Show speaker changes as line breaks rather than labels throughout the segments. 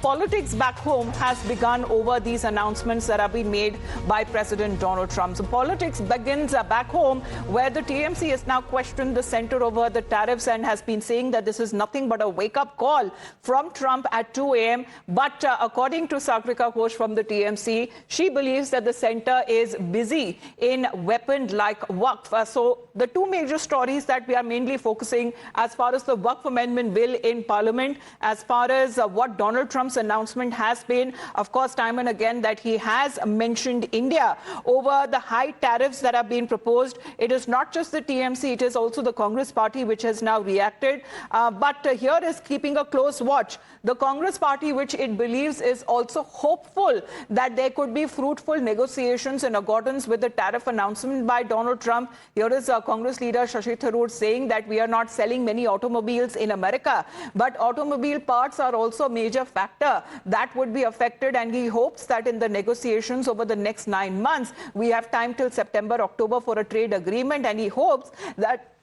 politics back home has begun over these announcements that have been made by President Donald Trump. So politics begins back home, where the TMC has now questioned the center over the tariffs and has been saying that this is nothing but a wake-up call from Trump at 2 a.m. But according to Sagrika Ghosh from the TMC, she believes that the center is busy in weapons like Waqf. So the two major stories that we are mainly focusing as far as the Waqf Amendment bill in Parliament, as far as what Donald Trump's announcement has been, of course, time and again, that he has mentioned India over the high tariffs that have been proposed. It is not just the TMC, it is also the Congress party which has now reacted. But here is keeping a close watch. The Congress party, which it believes is also hopeful that there could be fruitful negotiations in accordance with the tariff announcement by Donald Trump. Here is Congress leader Shashi Tharoor saying that we are not selling many automobiles in America, but automobile parts are also a major factor that would be affected, and he hopes that in the negotiations over the next 9 months, we have time till September, October for a trade agreement, and he hopes that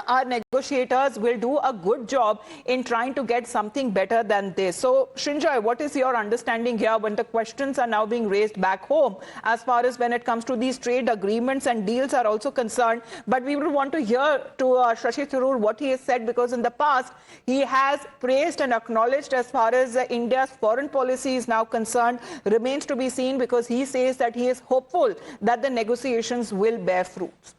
our negotiators will do a good job in trying to get something better than this. So, Srinjoy, what is your understanding here when the questions are now being raised back home as far as when it comes to these trade agreements and deals are also concerned? But we would want to hear to Shashi Tharoor what he has said, because in the past he has praised and acknowledged as far as India's foreign policy is now concerned. Remains to be seen, because he says that he is hopeful that the negotiations will bear fruits.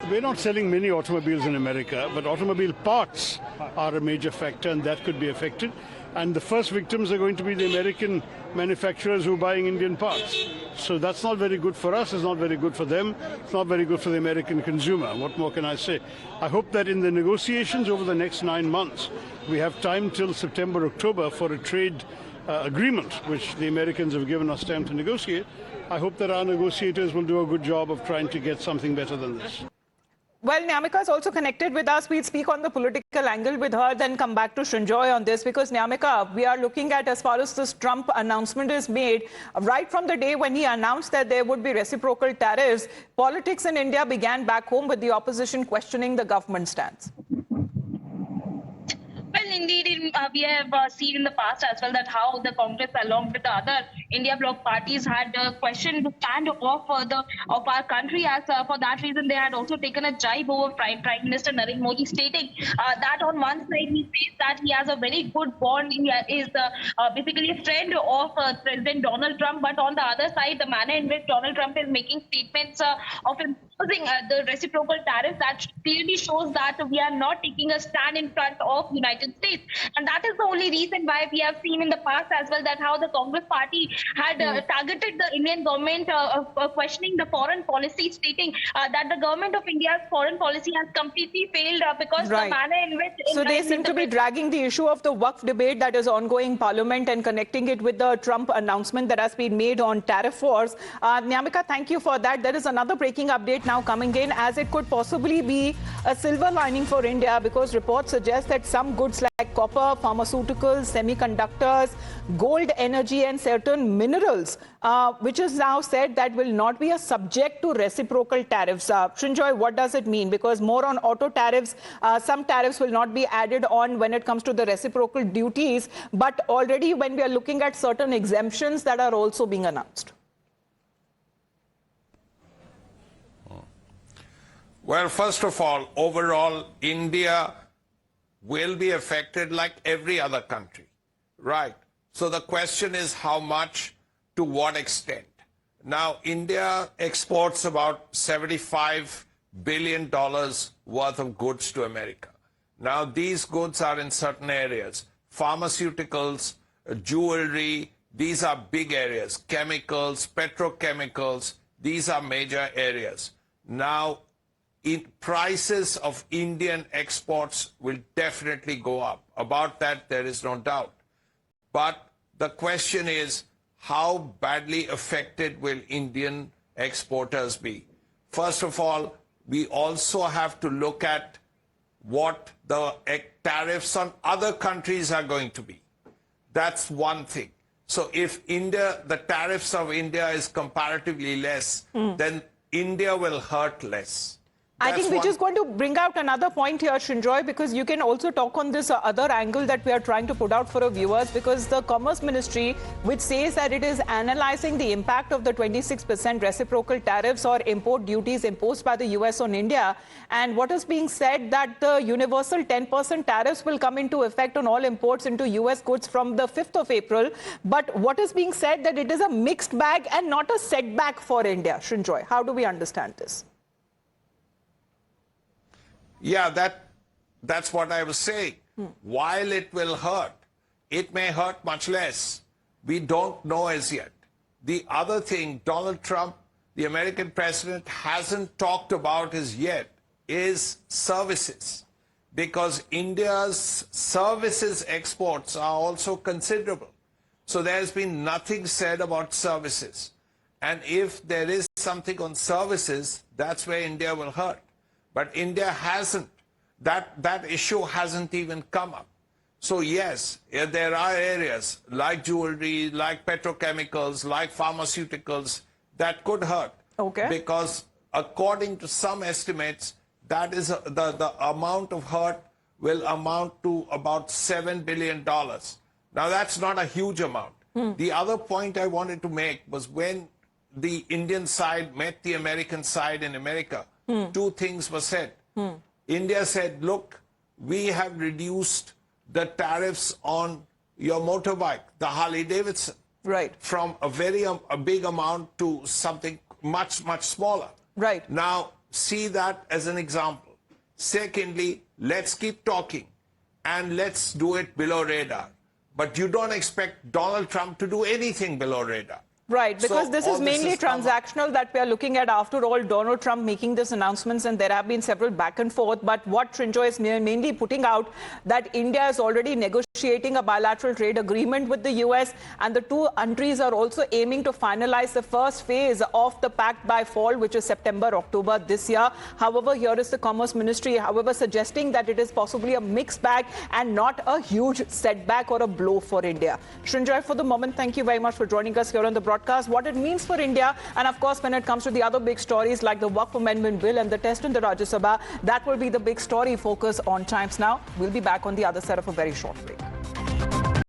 We're not selling many automobiles in America, but automobile parts are a major factor, and that could be affected. And the first victims are going to be the American manufacturers who are buying Indian parts. So that's not very good for us, it's not very good for them, it's not very good for the American consumer. What more can I say? I hope that in the negotiations over the next 9 months, we have time till September, October for a trade agreement, which the Americans have given us time to negotiate. I hope that our negotiators will do a good job of trying to get something better than this.
Well, Nyamika is also connected with us. We'll speak on the political angle with her, then come back to Srinjoy on this, because Nyamika, we are looking at, as far as this Trump announcement is made, right from the day when he announced that there would be reciprocal tariffs, politics in India began back home with the opposition questioning the government stance.
Well, indeed, we have seen in the past as well that how the Congress, along with the other India bloc parties, had questioned the stand of our country. As for that reason, they had also taken a jibe over Prime Minister Narendra Modi, stating that on one side he says that he has a very good bond, he is basically a friend of President Donald Trump, but on the other side, the manner in which Donald Trump is making statements of imposing the reciprocal tariff, that clearly shows that we are not taking a stand in front of United States. And that is the only reason why we have seen in the past as well that how the Congress party had targeted the Indian government questioning the foreign policy, stating that the government of India's foreign policy has completely failed because the manner in which...
So they seem to be dragging the issue of the Waqf debate that is ongoing in Parliament and connecting it with the Trump announcement that has been made on tariff wars. Nyamika, thank you for that. There is another breaking update now coming in, as it could possibly be a silver lining for India, because reports suggest that some goods like copper, pharmaceuticals, semiconductors, gold, energy and certain minerals, which is now said that will not be a subject to reciprocal tariffs. Srinjoy, what does it mean? Because more on auto tariffs, some tariffs will not be added on when it comes to the reciprocal duties, but already when we are looking at certain exemptions that are also being announced.
Well, first of all, overall, India will be affected like every other country, right? So the question is how much, to what extent. Now, India exports about $75 billion worth of goods to America. Now, these goods are in certain areas. Pharmaceuticals, jewelry, these are big areas. Chemicals, petrochemicals, these are major areas. Now, prices of Indian exports will definitely go up. About that, there is no doubt. But the question is, how badly affected will Indian exporters be? First of all, we also have to look at what the tariffs on other countries are going to be. That's one thing. So if the tariffs of India is comparatively less, then India will hurt less.
I think which is going to bring out another point here, Srinjoy, because you can also talk on this other angle that we are trying to put out for our viewers, because the Commerce Ministry, which says that it is analyzing the impact of the 26% reciprocal tariffs or import duties imposed by the US on India, and what is being said that the universal 10% tariffs will come into effect on all imports into US goods from the 5th of April. But what is being said that it is a mixed bag and not a setback for India. Srinjoy, how do we understand this?
Yeah, that's what I was saying. While it will hurt, it may hurt much less. We don't know as yet. The other thing Donald Trump, the American president, hasn't talked about as yet is services. Because India's services exports are also considerable. So there's been nothing said about services. And if there is something on services, that's where India will hurt. But India hasn't. That issue hasn't even come up. So yes, there are areas like jewelry, like petrochemicals, like pharmaceuticals that could hurt.
Okay.
Because according to some estimates, that is the amount of hurt will amount to about $7 billion. Now that's not a huge amount. The other point I wanted to make was when the Indian side met the American side in America, two things were said. India said, look, we have reduced the tariffs on your motorbike, the Harley Davidson,
right,
from a big amount to something much, much smaller.
Right.
Now, see that as an example. Secondly, let's keep talking and let's do it below radar. But you don't expect Donald Trump to do anything below radar.
Right, because
So
this is mainly transactional that we are looking at. After all, Donald Trump making these announcements, and there have been several back and forth. But what Srinjoy is mainly putting out that India is already negotiating a bilateral trade agreement with the US, and the two countries are also aiming to finalize the first phase of the pact by fall, which is September, October this year. However, here is the Commerce Ministry, however, suggesting that it is possibly a mixed bag and not a huge setback or a blow for India. Srinjoy, for the moment, thank you very much for joining us here on the broadcast. What it means for India, and of course when it comes to the other big stories like the Waqf Amendment Bill and the test in the Rajya Sabha, that will be the big story focus on Times Now. We'll be back on the other side of a very short break.